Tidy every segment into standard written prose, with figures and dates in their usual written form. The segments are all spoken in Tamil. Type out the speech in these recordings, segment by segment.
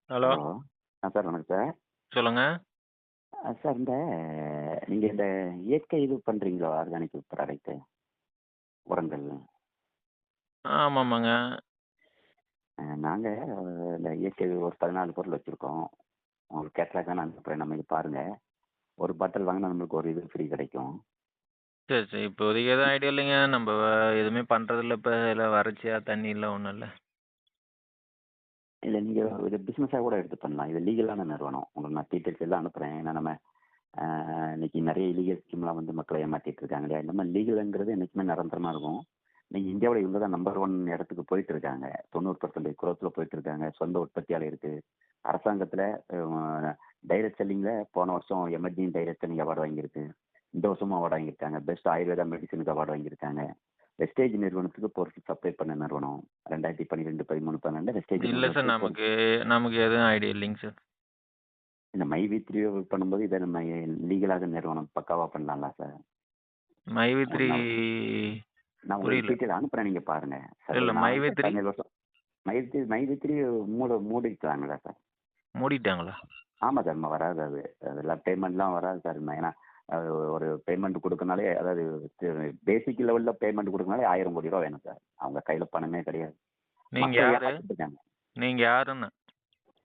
ஹலோ. ஹலோ. சார் வணக்கம் சார். சொல்லுங்க. சார் நீங்க இந்த இயற்கை இது பண்றீங்களா? ஆர்கானிக் ப்ராடக்ட்டு உரங்கள். ஆமாமாங்க. நாங்க இந்த இயற்கை ஒரு 14 பொருள் வச்சிருக்கோம். உங்களுக்கு கேட்டலாக் வேணா அனுப்புறேன். நம்ம இது பாருங்க. ஒரு பாட்டில் வாங்குனா நம்மளுக்கு ஒரு இது ஃப்ரீ கிடைக்கும். சரி, சரி. இப்போதைக்கு எதுவும் ஐடியா இல்லைங்க. நம்ப எதுவுமே பண்றதில்ல இப்ப. எல்லாம் வறட்சியா, தண்ணி இல்ல, ஒண்ணும் இல்ல. இல்ல நீங்க இது பிசினஸா கூட எடுத்து பண்ணலாம். இது லீகலான நிறுவனம். உங்களுக்கு நான் டீட்டெயில்ஸ் எல்லாம் அனுப்புறேன். ஏன்னா நம்ம அ இன்னைக்கு நெறைய இல்லீகல் ஸ்கீம்லாம் வந்து மக்கள ஏமாத்திட்டு இருக்காங்க இல்லையா? இந்த மாரி லீகல்ங்கிறது என்னைக்குமே நிரந்தரமா இருக்கும். இன்னைக்கு இந்தியாவுல இவங்க தான் நம்பர் 1 இடத்துக்கு போயிட்டு இருக்காங்க. 90% குரோத்ல போயிட்டு இருக்காங்க. சொந்த உற்பத்தியாளர் இருக்கு. அரசாங்கத்துல டைரக்ட் செல்லிங்ல போன வருஷம் எமர்ஜிங் டைரக்ட் செல்லிங் அவார்டு வாங்கியிருக்கு. இந்த வருஷமும் அவார்டு வாங்கியிருக்காங்க. பெஸ்ட் ஆயுர்வேதா மெடிசினுக்கு அவார்டு வாங்கியிருக்காங்க. வெஸ்டேஜ் நிறுவனத்துக்கு பொருட்கள் சப்ளை பண்ண நிறுவனம். 2012, 13, 14 வெஸ்டேஜ் இல்ல சார். நிறுவனத்துக்கு நமக்கு நமக்கு எதுவும் ஐடியா இல்லைங்க சார். இந்த மைவி3 பண்ணும்போது இதை நம்ம லீகலாக நிறுவனம் பக்காவா பண்ணலாம்ல சார்? மைவி3 உங்களுக்கு நான் உங்களுக்கு புரியல. டீட்டெயில் அனுப்புறேன், நீங்க பாருங்க சார். இல்ல நான் வந்து மைவி3 17 வருஷம் மைவி3 மூடிட்டாங்களா சார்? மூடிட்டாங்களா? ஆமா சார். வராது அது. அதெல்லாம் பேமெண்ட்லாம் வராது சார். ஏன்னா ஒரு பேமெண்ட் கொடுக்கனாலே, அதாவது பேசிக் லெவல்ல பேமெண்ட் கொடுக்கனாலே 1000 கோடி ரூபா வேணும் சார். அவங்க கையில பணமே கிடையாது. நீங்க மக்களை யாரு? ஏமாத்திட்டு இருக்காங்க. நீங்க யாருன்னு?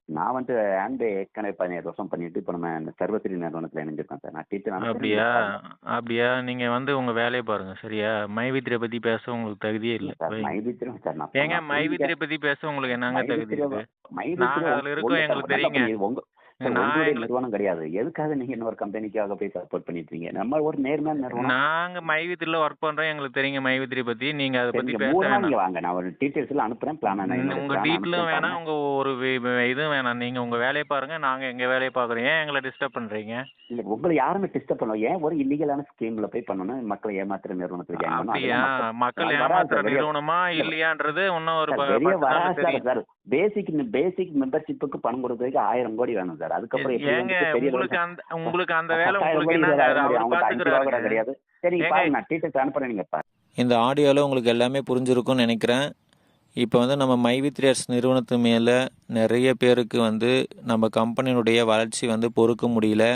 நான் வந்து ஆம்பே ஏற்கனவே 17 வருஷம் பண்ணிட்டு இப்போ நம்ம இந்த சர்வஸ்ரீ நிறுவனத்தில் இணைஞ்சிருக்கோம் சார். நான் டீச்சர் அனுப்புறேன், நீங்க அப்படியா? பாருங்க. அப்படியா? நீங்க வந்து உங்க வேலைய பாருங்க. சரியா? மைவி3 பத்தி பேச உங்களுக்கு தகுதியே இல்ல. இல்ல சார், வைங்க. மைவி3 சார் நான் ஏங்க நான் மைவி3 புரிஞ்சுக்க. பத்தி பேச உங்களுக்கு என்னங்க தகுதி மைவி3 இருக்கு? மைவி3 நாங்க அதுல இருக்கோம். ஒண்ணு சார், எங்களுக்கு நல்லா தெரியுங்க. பண்ணி சார் நான் உங்களுடைய எங்களுக்கு நிறுவனம் கிடையாது. எதுக்காக நீங்க இன்னொரு கம்பெனிக்காக போய் சப்போர்ட் பண்ணிட்டு இருக்கீங்க? நம்ம ஒரு நேர்மையான நிறுவனம். நாங்க மைவி3ல ஒர்க் பண்றோம். எங்களுக்கு தெரியுங்க மைவி3 பத்தி. நீங்க அத சரி, பத்தி நீங்க பேச 3 நாள் வேணாம். நீங்க வாங்க. நான் ஒரு டீட்டெயில்ஸ் எல்லாம் அனுப்புறேன். என்னுடைய உங்க பிளான் டீட்டெயிலும் அனுப்புறேன் பாருங்க. வேணாம். உங்க ஒரு இதுவும் வேணாம். நீங்க உங்க வேலைய பாருங்க. நாங்க எங்க வேலைய பாக்குறோம். ஏன் எங்கள டிஸ்டர்ப் பண்றீங்க? இல்ல உங்களை யாருமே டிஸ்டர்ப் பண்ணல. ஏன் ஒரு இல்லீகலான ஸ்கீம்ல போய் பண்ணணும்? மக்களை ஏமாத்துற நிறுவனத்துல ஜாயின் பண்ணணும். அப்படியா? அதெல்லாம் மக்கள் மக்கள் வராது ஏமாத்துற சார். வெளியே நிறுவனமா இல்ல இல்லையான்றது இன்னும் ஒரு சார், வெளியே 10 நாள்ல வராது சார். தெரியும். சார் பேசிக் மெம்பர்ஷிப்புக்கு பணம் கொடுக்கறதுக்கு 1000 கோடி வேணும் சார். அதுக்கப்புறம் எப்படி ஏங்க வந்துட்டு பெரிய உங்களுக்கு லெவல்ல உங்களுக்கு அந்த வேலை 10,000 உங்களுக்கு கோடி என்னங்க? 20,000 கோடி அவரு அவங்ககிட்ட 5 ரூபா கூட பாத்துக்கிறாருங்க. கிடையாது. சரி, நீங்க ஏங்க பாருங்க, நான் டீட்டெயில்ஸ் அனுப்புறேன், நீங்க பாருங்க. இந்த ஆடியோவில் உங்களுக்கு எல்லாமே புரிஞ்சிருக்கும்னு நினைக்கிறேன். இப்போ வந்து நம்ம மைவி3 நிறுவனத்து மேலே நிறைய பேருக்கு வந்து நம்ம கம்பெனியினுடைய வளர்ச்சி வந்து பொறுக்க முடியல.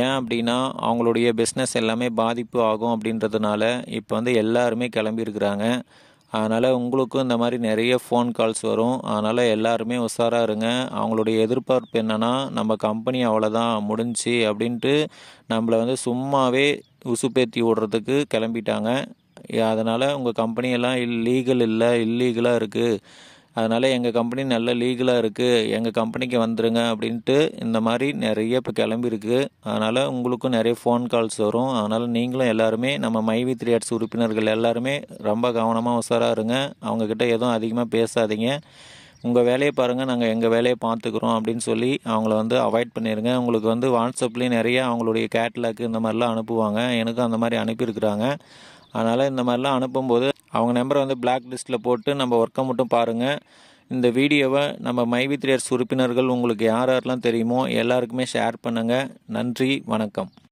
ஏன் அப்படின்னா அவங்களுடைய பிஸ்னஸ் எல்லாமே பாதிப்பு ஆகும் அப்படின்றதுனால இப்போ வந்து எல்லாருமே கிளம்பியிருக்கிறாங்க. அதனால் உங்களுக்கும் இந்த மாதிரி நிறைய ஃபோன் கால்ஸ் வரும். அதனால் எல்லாருமே உஷாராக இருங்க. அவங்களுடைய எதிர்பார்ப்பு என்னென்னா நம்ம கம்பெனி அவ்வளோதான் முடிஞ்சுச்சு அப்படின்ட்டு நம்மளை வந்து சும்மாவே உசுப்பேத்தி விடுறதுக்கு கிளம்பிட்டாங்க. அதனால் உங்கள் கம்பெனியெல்லாம் லீகல் இல்லை, இல்லீகலாக இருக்குது. அதனால் எங்கள் கம்பெனி நல்ல லீகலாக இருக்குது, எங்கள் கம்பெனிக்கு வந்துடுங்க அப்படின்ட்டு இந்த மாதிரி நிறைய இப்போ கிளம்பிருக்கு. அதனால் உங்களுக்கும் நிறைய ஃபோன் கால்ஸ் வரும். அதனால் நீங்களும் எல்லாருமே நம்ம மைவி3 உறுப்பினர்கள் எல்லாருமே ரொம்ப கவனமாக உஷாராக இருங்க. அவங்கக்கிட்ட எதுவும் அதிகமாக பேசாதீங்க. உங்கள் வேலையை பாருங்கள், நாங்கள் எங்கள் வேலையை பார்த்துக்குறோம் அப்படின்னு சொல்லி அவங்கள வந்து அவாய்ட் பண்ணிடுங்க. உங்களுக்கு வந்து வாட்ஸ்அப்லேயும் நிறைய அவங்களுடைய கேட்லாக்கு இந்த மாதிரிலாம் அனுப்புவாங்க. எனக்கும் அந்த மாதிரி அனுப்பியிருக்கிறாங்க. அதனால் இந்த மாதிரிலாம் அனுப்பும்போது அவங்க நம்பரை வந்து பிளாக் லிஸ்ட்டில் போட்டு நம்ம ஒர்க்கை மட்டும் பாருங்கள். இந்த வீடியோவை நம்ம மைவி3 உறுப்பினர்கள் உங்களுக்கு யார் யாரெல்லாம் தெரியுமோ எல்லாருக்குமே ஷேர் பண்ணுங்கள். நன்றி, வணக்கம்.